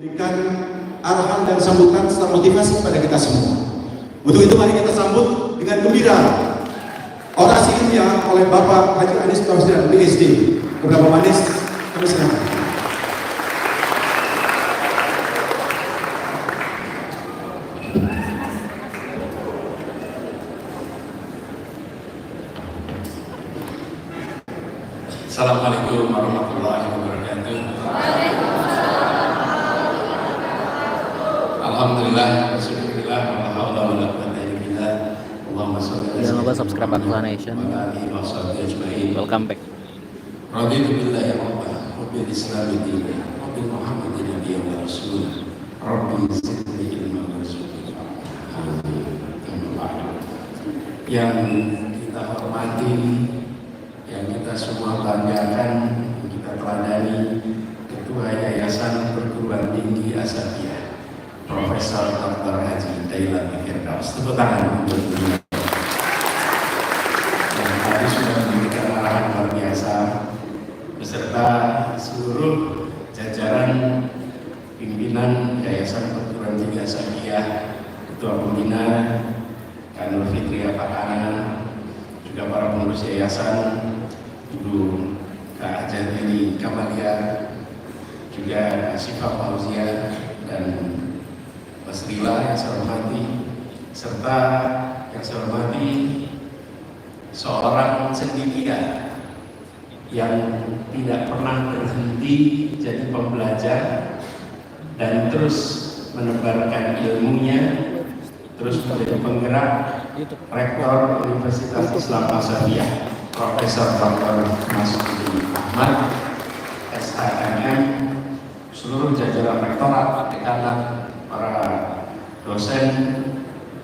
memberikan arahan dan sambutan serta motivasi kepada kita semua. Untuk itu mari kita sambut dengan gembira orasi ilmiah oleh Bapak Haji Anies Baswedan PhD. Kepada Bapak Anies, kami silakan. Assalamualaikum warahmatullahi wabarakatuh. Alhamdulillah, syukurillah, wa la haula wa la quwwata illa billah. Allahumma shalli ala Jangan lupa subscribe Aksa Nation. Welcome back. Raditu billahi rabban wa bil islami dinan wa bi Muhammadin nabiyyan wa rasulan. Rabbi zidni ilman warzuqni fahman. Yang kita hormati, yang kita semua banggakan, kita teladani Ketua Yayasan Perguruan Tinggi Asabiyah, Profesor Dr. Haji Dailami Firdaus. Tepuk tangan untuk beliau. Yang tadi sudah memberikan arahan luar biasa beserta seluruh jajaran pimpinan Yayasan Perguruan Tinggi Asabiyah, Ketua Pembina Kanur Fitria Pakana, juga para pengurus yayasan, Ibu Kak Jadili Kamalia, juga Syifa Fauzia dan Mas Rila yang saya hormati, serta yang saya hormati seorang cendekia yang tidak pernah berhenti jadi pembelajar dan terus menebarkan ilmunya, terus menjadi penggerak, Rektor Universitas Islam Asabiyah, Profesor Dr. Masudi Ahmad, SHMM, seluruh jajaran rektorat, dekanat, para dosen,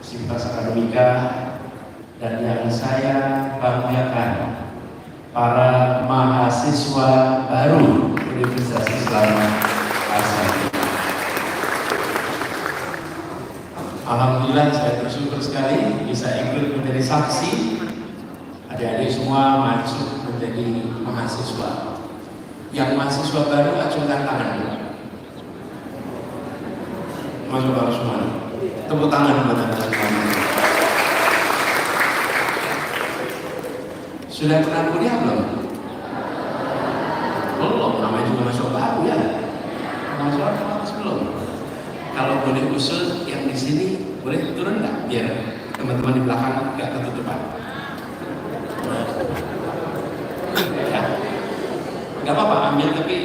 sivitas akademika, dan yang saya banggakan, para mahasiswa baru Universitas Islam Asabiyah. Alhamdulillah saya bersyukur sekali bisa ikut menjadi saksi adik-adik semua masuk menjadi mahasiswa. Yang mahasiswa baru acungkan tangan dulu. Masuk baru semua. Tepuk tangan buat teman-teman. Sudah pernah kuliah belum? Belum, namanya juga masuk baru ya. Masuk belum. Kalau boleh usul yang di sini boleh turun nggak biar teman-teman di belakang nggak ketutupan. Ya, nggak apa-apa, ambil tapi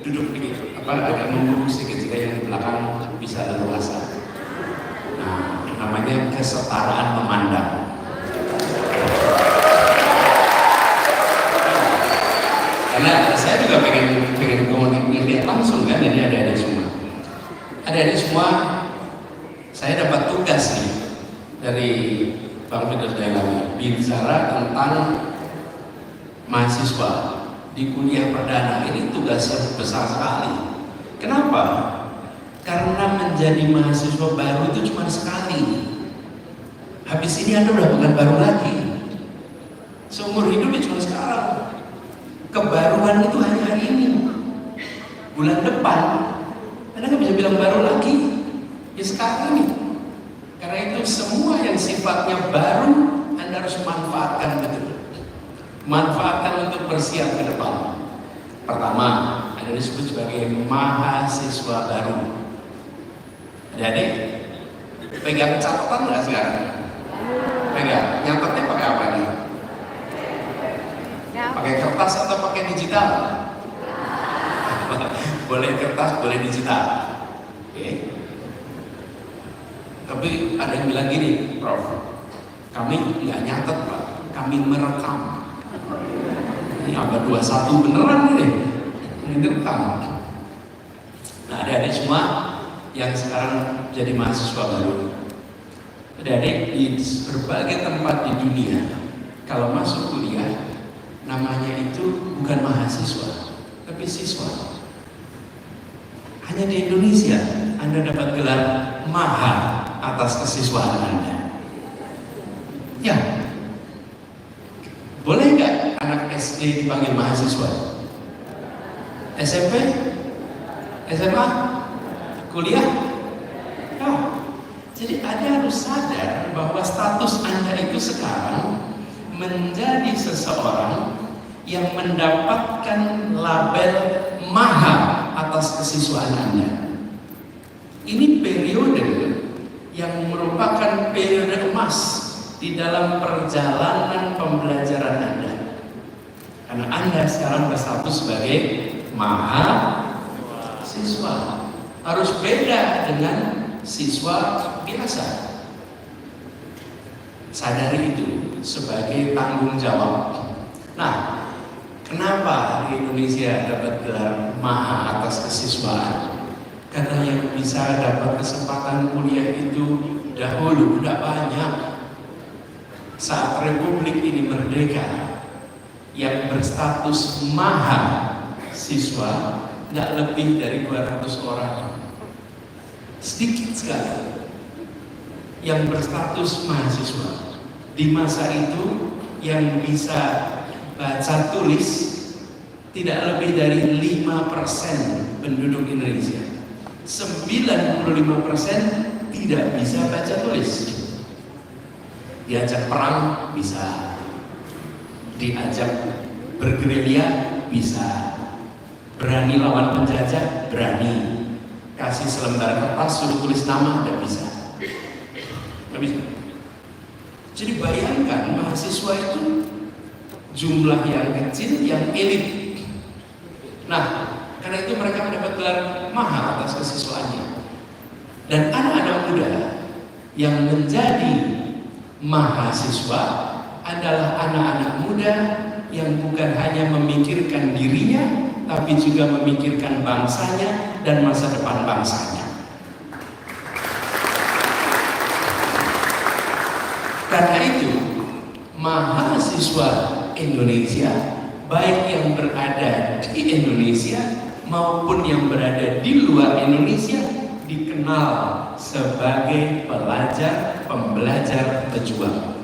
duduk dikit, agak membungkuk sedikit jika yang di belakang bisa leluasa. Nah, namanya kesetaraan memandang. Karena saya juga pengen lihat langsung kan, jadi ada semua. Adik-adik semua, saya dapat tugas nih dari Bang Firdaus Dailami bicara tentang mahasiswa di kuliah perdana. Ini tugas yang besar sekali. Kenapa? Karena menjadi mahasiswa baru itu cuma sekali. Habis ini Anda udah bukan baru lagi. Seumur hidup ya cuma sekarang. Kebaruan itu hanya hari ini. Bulan depan Anda nggak bisa bilang baru lagi, ya sekarang ini. Karena itu semua yang sifatnya baru Anda harus manfaatkan betul. Manfaatkan untuk bersiap ke depan. Pertama, Anda disebut sebagai mahasiswa baru. Jadi, pegang catatan nggak sekarang? Pegang. Nyatetnya pakai apa nih? Pakai kertas atau pakai digital? Boleh kertas, boleh digital. Oke. Tapi ada yang bilang gini, Prof, kami nggak nyatet Pak, kami merekam. Ini abad 21 beneran ini direkam. Nah, adik-adik semua yang sekarang jadi mahasiswa baru, adik-adik di berbagai tempat di dunia, kalau masuk kuliah, namanya itu bukan mahasiswa, tapi siswa. Hanya di Indonesia Anda dapat gelar maha atas kesiswaan Anda. Ya, boleh nggak anak SD dipanggil mahasiswa? SMP? SMA? kuliah? Ya. Jadi Anda harus sadar bahwa status Anda itu sekarang menjadi seseorang yang mendapatkan label maha atas kesiswaan Anda. Ini periode yang merupakan periode emas di dalam perjalanan pembelajaran Anda. Karena Anda sekarang berstatus sebagai mahasiswa. Harus beda dengan siswa biasa. Sadari itu sebagai tanggung jawab. Nah, kenapa di Indonesia dapat gelar maha atas kesiswaan? Karena yang bisa dapat kesempatan kuliah itu dahulu tidak banyak. Saat Republik ini merdeka, yang berstatus mahasiswa nggak lebih dari 200 orang. Sedikit sekali yang berstatus mahasiswa. Di masa itu yang bisa baca tulis tidak lebih dari 5% penduduk Indonesia. 95% tidak bisa baca tulis. Diajak perang bisa, diajak bergerilya bisa, berani lawan penjajah berani, kasih selembar kertas suruh tulis nama tidak bisa. Nggak bisa. Jadi bayangkan mahasiswa itu jumlah yang kecil, yang elit. Nah, karena itu mereka mendapat gelar maha atas kesiswaannya. Dan anak-anak muda yang menjadi mahasiswa adalah anak-anak muda yang bukan hanya memikirkan dirinya, tapi juga memikirkan bangsanya dan masa depan bangsanya. Karena itu, mahasiswa Indonesia, baik yang berada di Indonesia maupun yang berada di luar Indonesia, dikenal sebagai pembelajar pejuang.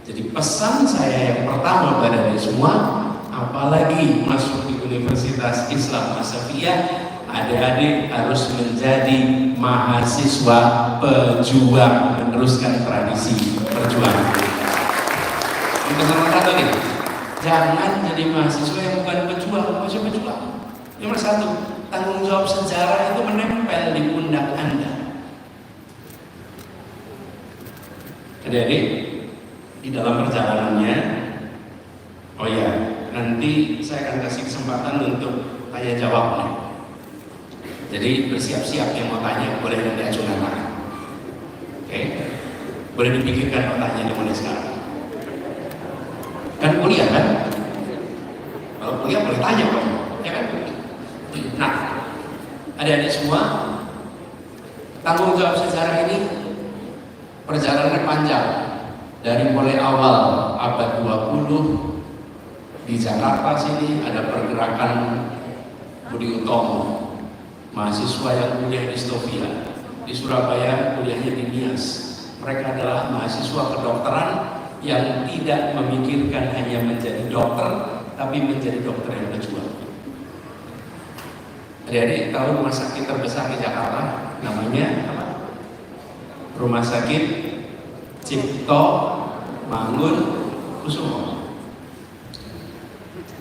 Jadi pesan saya yang pertama pada semua, apalagi masuk di Universitas Islam Asafiyah, adik-adik harus menjadi mahasiswa pejuang, meneruskan tradisi perjuangan. Ini pesan pertama nih, jangan jadi mahasiswa yang bukan pejuang, mahasiswa pejuang. Nomor satu, tanggung jawab sejarah itu menempel di pundak Anda. Adik-adik, di dalam perjalanannya, oh ya, nanti saya akan kasih kesempatan untuk tanya jawab nih. Jadi bersiap-siap yang mau tanya, boleh nanti ajukan tangan. Oke, boleh dipikirkan pertanyaannya mulai sekarang. Kan kuliah kan? Kalau kuliah boleh tanya kok, ya kan? Nah, adik-adik semua, tanggung jawab sejarah ini perjalanannya panjang. Dari mulai awal abad 20 di Jakarta sini ada pergerakan Budi Utomo, mahasiswa yang kuliah di Stovia, di Surabaya kuliahnya di Nias. Mereka adalah mahasiswa kedokteran yang tidak memikirkan hanya menjadi dokter, tapi menjadi dokter yang berjuang. Adik-adik tahu rumah sakit terbesar di Jakarta namanya apa? Rumah Sakit Cipto Mangunkusumo.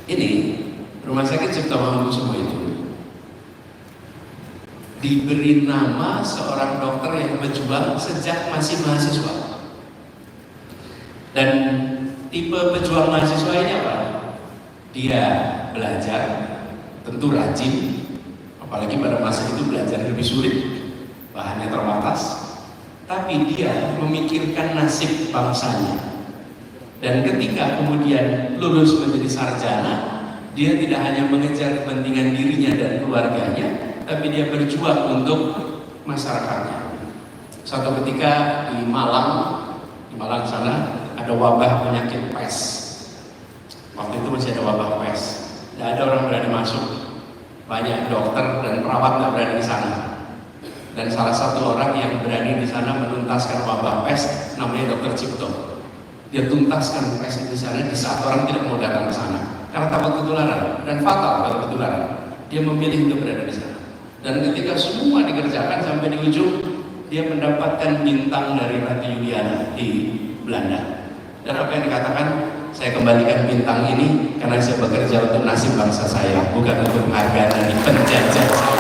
Ini Rumah Sakit Cipto Mangunkusumo itu diberi nama seorang dokter yang berjuang sejak masih mahasiswa. Dan tipe pejuang mahasiswa ini apa? Dia belajar, tentu rajin, apalagi pada masa itu belajar lebih sulit, bahannya terbatas. Tapi dia memikirkan nasib bangsanya. Dan ketika kemudian lulus menjadi sarjana, dia tidak hanya mengejar kepentingan dirinya dan keluarganya, tapi dia berjuang untuk masyarakatnya. Suatu ketika di Malang sana ada wabah penyakit pes. Waktu itu masih ada wabah pes. Tidak ada orang berani masuk. Banyak dokter dan perawat tidak berani di sana. Dan salah satu orang yang berani di sana menuntaskan wabah pes namanya Dr. Cipto. Dia tuntaskan pes di sana di saat orang tidak mau datang ke sana karena takut ketularan dan fatal kalau ketularan. Dia memilih untuk berada di sana. Dan ketika semua dikerjakan sampai di ujung, dia mendapatkan bintang dari Ratu Juliana di Belanda. Dan apa yang dikatakan, saya kembalikan bintang ini karena saya bekerja untuk nasib bangsa saya, bukan untuk penghargaan dari penjajah saya.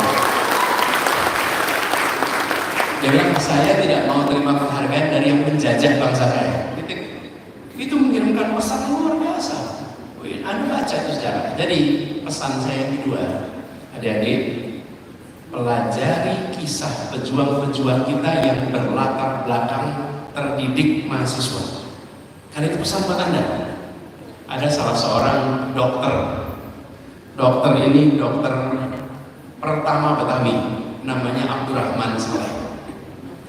Dia bilang, saya tidak mau terima penghargaan dari yang menjajah bangsa saya. Itu mengirimkan pesan luar biasa. Anda baca itu sejarah. Jadi pesan saya yang kedua, adik-adik, pelajari kisah pejuang-pejuang kita yang berlatar belakang terdidik mahasiswa. Karena itu pesan buat Anda. Ada salah seorang dokter. Dokter ini dokter pertama Betawi, namanya Abdurrahman Saleh.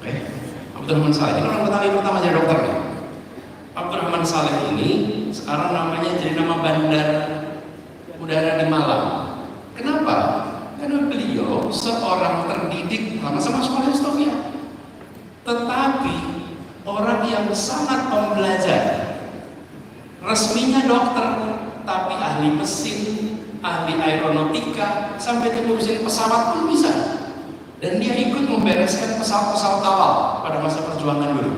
Oke, Abdurrahman Saleh ini orang Betawi pertama jadi dokter nih. Abdurrahman Saleh ini sekarang namanya jadi nama bandar udara di Malang. Kenapa? Karena beliau seorang terdidik sama-sama sekolah historia, tetapi orang yang sangat pembelajar. Resminya dokter, tapi ahli mesin, ahli aeronautika, sampai ngurusin pesawat pun bisa. Dan dia ikut membereskan pesawat-pesawat awal pada masa perjuangan dulu.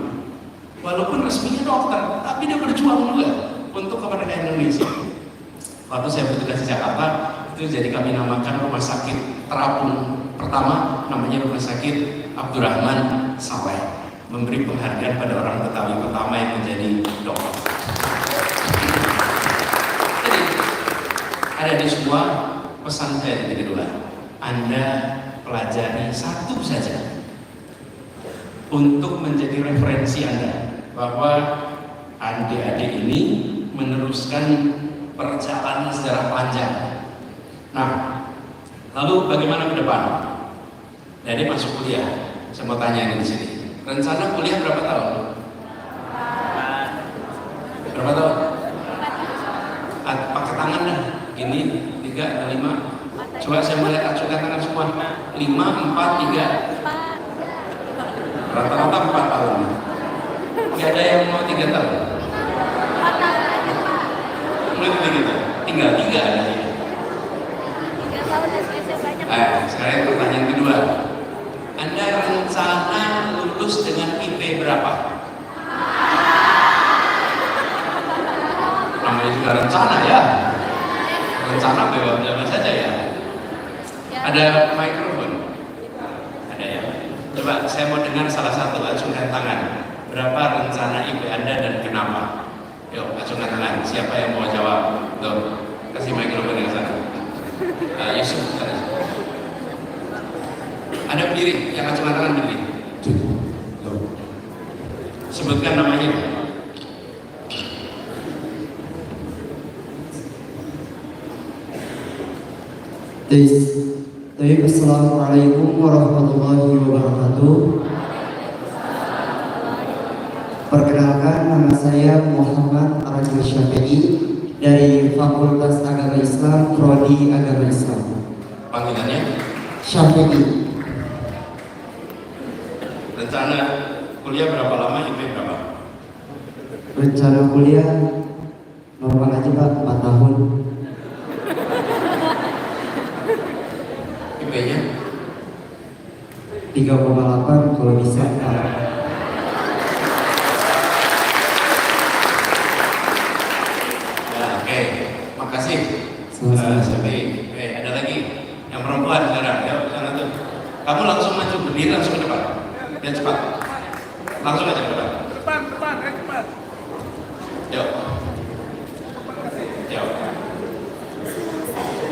Walaupun resminya dokter, tapi dia berjuang juga untuk kemerdekaan Indonesia. Waktu saya bertugas di Jakarta, itu jadi kami namakan rumah sakit terapung pertama, namanya Rumah Sakit Abdurrahman Saleh, memberi penghargaan pada orang Betawi pertama yang menjadi dokter. Jadi ada di semua pesan saya yang kedua, Anda pelajari satu saja untuk menjadi referensi Anda, bahwa adik-adik ini meneruskan perjalanan sejarah panjang. Nah, lalu bagaimana ke depan? Jadi masuk kuliah, saya mau tanya ini di sini. Rencana kuliah berapa tahun? Berapa tahun? Pakai tangan dah. Ini 3, 5. Coba saya melihat acungkan tangan semua. 5, 4, 3. Rata-rata 4 tahun. Gak ada yang mau 3 tahun. Mulai gitu. Tinggal 3 ada ya. 3 tahun SPC banyak. Sekarang pertanyaan kedua. Anda rencana lulus dengan IP berapa? Namanya juga rencana ya. Rencana bebas saja ya. Ada mikrofon? Ada ya. Coba saya mau dengar salah satu, acungkan tangan. Berapa rencana IP Anda dan kenapa? Yuk, acungkan tangan. Siapa yang mau jawab? Tuh, kasih mikrofon yang sana. Yusuf, ada berdiri, yang acungkan tangan berdiri. Sebutkan namanya. Assalamualaikum warahmatullahi wabarakatuh. Perkenalkan, nama saya Muhammad Arajul Syafi'i dari Fakultas Agama Islam, Prodi Agama Islam. Panggilannya? Syafi'i. Rencana kuliah berapa lama, IP berapa? Rencana kuliah normal aja Pak, 4 tahun. IP-nya? 3,8 kalau bisa Pak. Ya, oke. Makasih. Sama-sama. Ada lagi yang perempuan sekarang, ya, sana tuh. Kamu langsung maju berdiri, langsung ke depan. Ya cepat. Langsung aja ke depan. Cepat. Yuk. Yuk.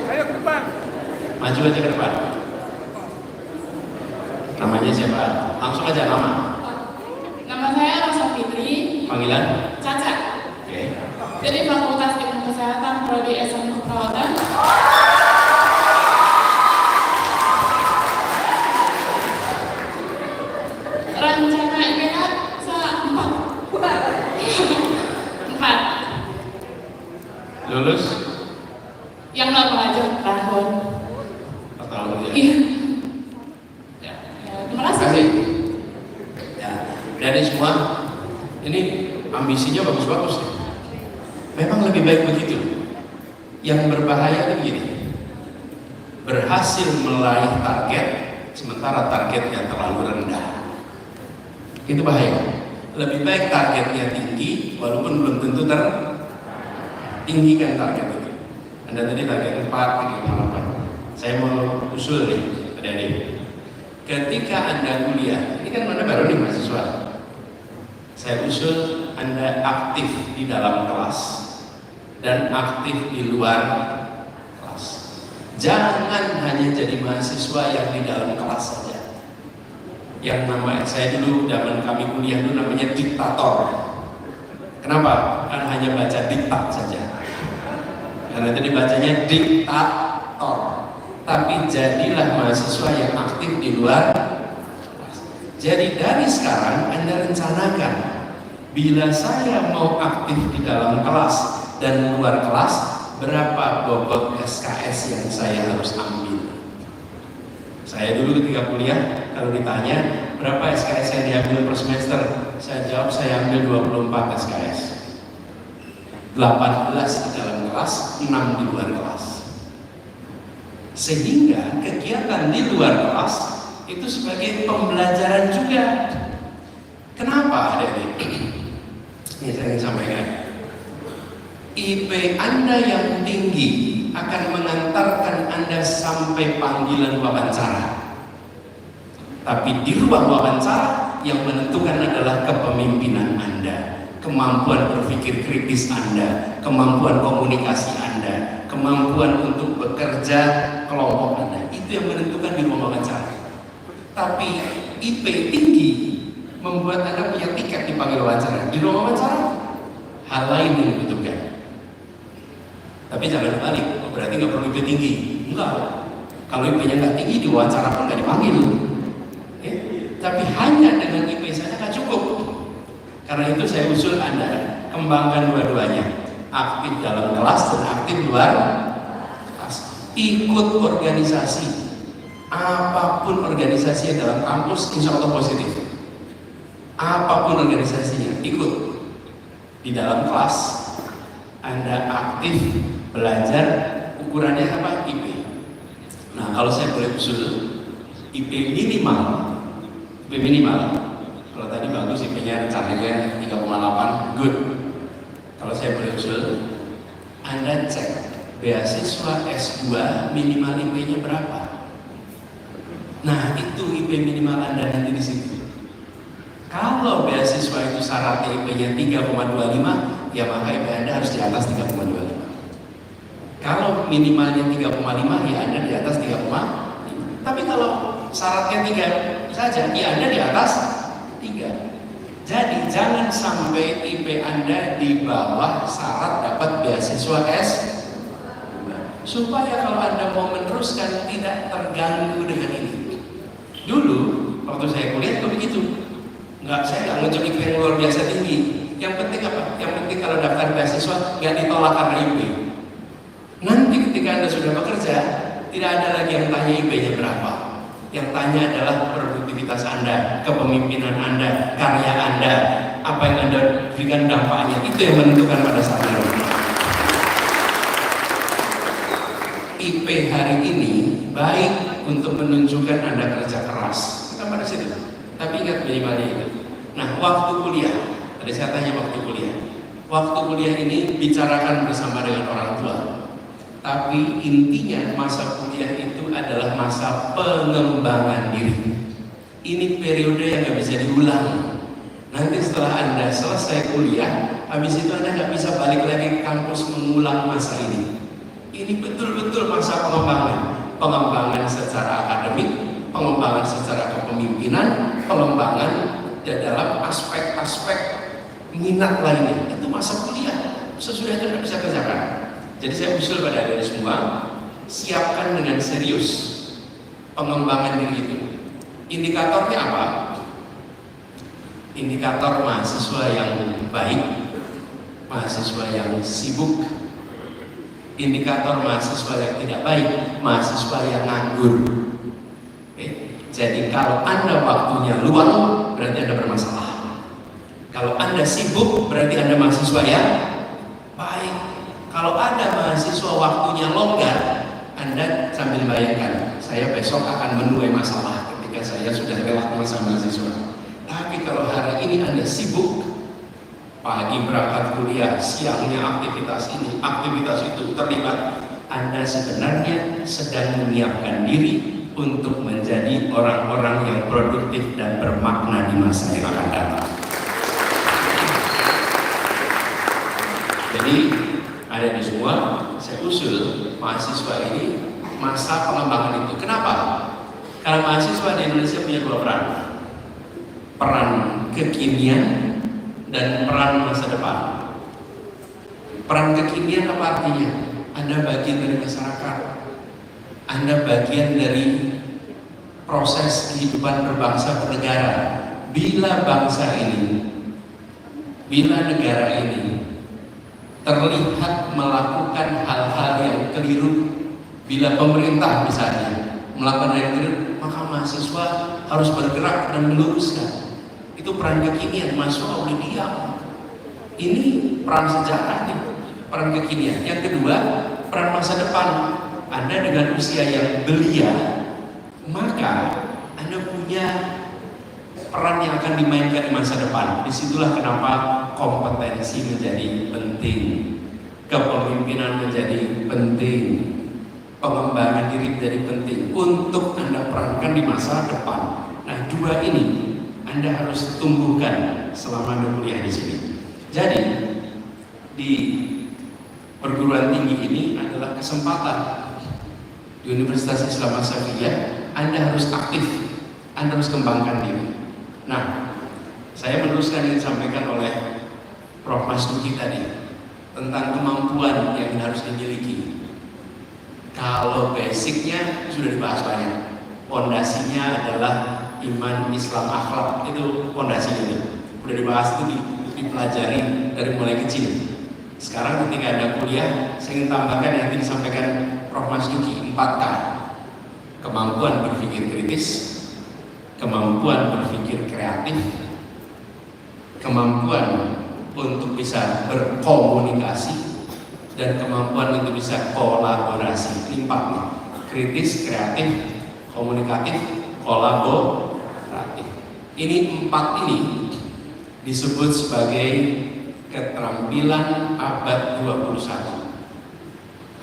Ayo ke depan. Maju aja ke depan. Namanya siapa? Langsung aja nama. Nama saya Rosa Fitri, Panggilan? Caca. Oke. Dari Fakultas Ilmu Kesehatan Prodi S1 Keperawatan. Rencana IPK 4. Lulus? Yang normal aja tahun. Tahun ya. Iya. Ya. Ya, terima kasih. Kasih. Ya. Dari semua ini ambisinya bagus-bagus. Memang lebih baik begitu. Yang berbahaya itu begini. berhasil meraih target, sementara targetnya terlalu rendah. Itu bahaya. Lebih baik targetnya tinggi, walaupun belum tentu tinggikan target itu. Anda tadi target 4, 3,8. Saya mau usul nih, adik-adik. Ketika Anda kuliah, ini kan Anda baru nih mahasiswa. Saya usul Anda aktif di dalam kelas dan aktif di luar kelas. Jangan hanya jadi mahasiswa yang di dalam kelas saja. Yang namanya, saya dulu zaman kami kuliah itu namanya diktator. Kenapa? Kan hanya baca diktat saja. Karena tadi bacanya diktator. Tapi jadilah mahasiswa yang aktif di luar kelas. Jadi dari sekarang Anda rencanakan, bila saya mau aktif di dalam kelas dan luar kelas, berapa bobot SKS yang saya harus ambil? Saya dulu ketika kuliah, kalau ditanya berapa SKS yang diambil per semester, saya jawab saya ambil 24 SKS. 18 di dalam kelas, 6 di luar kelas. Sehingga kegiatan di luar kelas itu sebagai pembelajaran juga. Kenapa adik-adik? Ini saya ingin sampaikan. IP Anda yang tinggi akan mengantarkan Anda sampai panggilan wawancara. Tapi di ruang wawancara yang menentukan adalah kepemimpinan Anda, kemampuan berpikir kritis Anda, kemampuan komunikasi Anda, kemampuan untuk bekerja kelompok Anda. Itu yang menentukan di ruang wawancara. Tapi IP tinggi membuat Anda punya tiket dipanggil wawancara. Di ruang wawancara hal lain yang dibutuhkan. Tapi jangan dibalik, berarti nggak perlu IP tinggi. Enggak. Kalau IP-nya nggak tinggi, di wawancara pun nggak dipanggil. Tapi hanya dengan IP saja nggak cukup. Karena itu saya usul Anda kembangkan dua-duanya, aktif dalam kelas dan aktif luar kelas. Ikut organisasi, apapun organisasi dalam kampus, insya Allah positif. Apapun organisasinya, ikut. Di dalam kelas Anda aktif belajar, ukurannya apa? IP. Nah, kalau saya boleh usul IP minimal. Kalau tadi bagus IP-nya rencananya 3,8, good. Kalau saya boleh usul, Anda cek beasiswa S2 minimal IP-nya berapa. Nah, itu IP minimal Anda nanti di situ. Kalau beasiswa itu syaratnya IP-nya 3,25, ya maka IP Anda harus di atas 3,25. Kalau minimalnya 3,5, ya Anda di atas 3,5. Tapi kalau syaratnya 3 saja, ya Anda di atas 3. Jadi jangan sampai IP Anda di bawah syarat dapat beasiswa S, supaya kalau Anda mau meneruskan tidak terganggu dengan ini. Dulu waktu saya kuliah itu begitu. Saya nggak ngejar IP yang luar biasa tinggi. Yang penting apa? Yang penting kalau daftar beasiswa nggak ditolak karena IP. Nanti ketika Anda sudah bekerja, tidak ada lagi yang tanya IP-nya berapa. Yang tanya adalah produktivitas Anda, kepemimpinan Anda, karya Anda, apa yang Anda berikan dampaknya. Itu yang menentukan pada saat ini. IP hari ini baik untuk menunjukkan Anda kerja keras. Kita pada situ. Tapi ingat minimalnya itu. Nah, waktu kuliah, tadi saya tanya waktu kuliah. Waktu kuliah ini bicarakan bersama dengan orang tua. Tapi intinya masa kuliah itu adalah masa pengembangan diri. Ini periode yang nggak bisa diulang. Nanti setelah Anda selesai kuliah, habis itu Anda nggak bisa balik lagi ke kampus mengulang masa ini. Ini betul-betul masa pengembangan. Pengembangan secara akademik, pengembangan secara kepemimpinan, pengembangan dalam aspek-aspek minat lainnya. Itu masa kuliah. Sesudah itu Anda bisa kerjakan. Jadi saya usul pada adik semua, siapkan dengan serius pengembangan diri itu. Indikatornya apa? Indikator mahasiswa yang baik, mahasiswa yang sibuk, indikator mahasiswa yang tidak baik, mahasiswa yang nganggur. Jadi kalau Anda waktunya luang, berarti Anda bermasalah. Kalau Anda sibuk, berarti Anda mahasiswa yang baik. Kalau ada mahasiswa waktunya longgar, Anda sambil bayangkan, saya besok akan menuai masalah ketika saya sudah lewat masa mahasiswa. Tapi kalau hari ini Anda sibuk, pagi berangkat kuliah, siangnya aktivitas ini, aktivitas itu terlibat, Anda sebenarnya sedang menyiapkan diri untuk menjadi orang-orang yang produktif dan bermakna di masa yang akan datang. Jadi ada di semua, saya usul mahasiswa ini masa pengembangan itu. Kenapa? Karena mahasiswa di Indonesia punya dua peran. Peran kekinian dan peran masa depan. Peran kekinian apa artinya? Anda bagian dari masyarakat. Anda bagian dari proses kehidupan berbangsa bernegara. Bila bangsa ini, bila negara ini terlihat melakukan hal-hal yang keliru, bila pemerintah misalnya melakukan yang keliru, maka mahasiswa harus bergerak dan meluruskan. Itu peran kekinian, mahasiswa boleh diam. Ini peran sejarah nih, peran kekinian. Yang kedua, peran masa depan. Anda dengan usia yang belia, maka Anda punya peran yang akan dimainkan di masa depan. Disitulah kenapa kompetensi menjadi penting, kepemimpinan menjadi penting, pengembangan diri menjadi penting untuk Anda perankan di masa depan. Nah, dua ini Anda harus tumbuhkan selama Anda kuliah di sini. Jadi di perguruan tinggi ini adalah kesempatan. Di Universitas Islam Asafiyah Anda harus aktif, Anda harus kembangkan diri. Nah, saya meneruskan yang disampaikan oleh Prof. Mas Duki tadi tentang kemampuan yang harus dimiliki. Kalau basicnya sudah dibahas banyak, pondasinya adalah iman, Islam, akhlak, itu pondasinya ini. Sudah dibahas, itu dipelajari dari mulai kecil. Sekarang ketika Anda kuliah, saya ingin tambahkan yang tadi disampaikan Prof. Mas Duki, 4K. Kemampuan berpikir kritis, kemampuan berpikir kreatif, kemampuan untuk bisa berkomunikasi, dan kemampuan untuk bisa kolaborasi. Ini 4 nih, kritis, kreatif, komunikatif, kolaboratif. Ini 4 ini disebut sebagai keterampilan abad 21.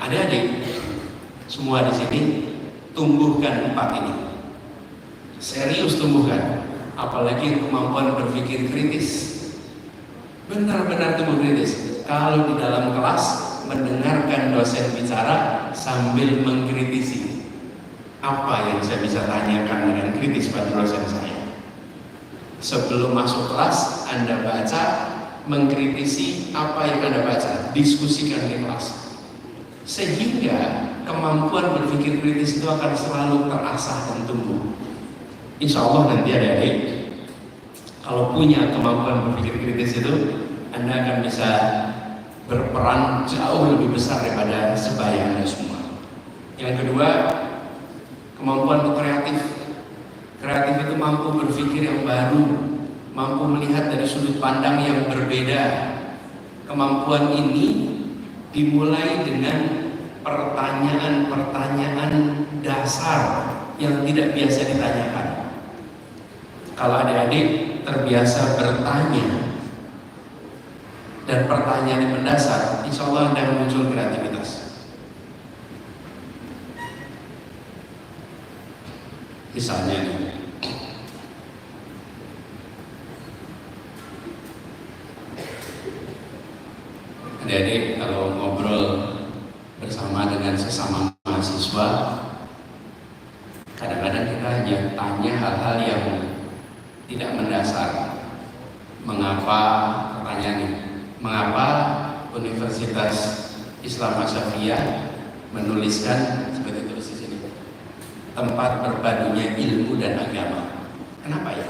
Adik-adik semua di sini tumbuhkan 4 ini. Serius tumbuhkan, apalagi kemampuan berpikir kritis. Benar-benar tumbuh kritis. Kalau di dalam kelas mendengarkan dosen bicara sambil mengkritisi, apa yang saya bisa tanyakan dengan kritis pada dosen saya. Sebelum masuk kelas, Anda baca, mengkritisi apa yang Anda baca, diskusikan di kelas. Sehingga kemampuan berpikir kritis itu akan selalu terasah dan tumbuh. Insya Allah nanti adik-adik, kalau punya kemampuan berpikir kritis itu, Anda akan bisa berperan jauh lebih besar daripada sebaya Anda semua. Yang kedua, kemampuan kreatif. Kreatif itu mampu berpikir yang baru, mampu melihat dari sudut pandang yang berbeda. Kemampuan ini dimulai dengan pertanyaan-pertanyaan dasar yang tidak biasa ditanyakan. Kalau adik-adik terbiasa bertanya dan pertanyaan yang mendasar, insya Allah Anda muncul kreativitas. Misalnya nih, adik-adik kalau ngobrol bersama dengan sesama mahasiswa, kadang-kadang kita hanya tanya hal-hal yang tidak mendasar. Mengapa, pertanyaan ini, mengapa Universitas Islam Asafiyah menuliskan seperti itu di sini, tempat berpadunya ilmu dan agama? Kenapa ya?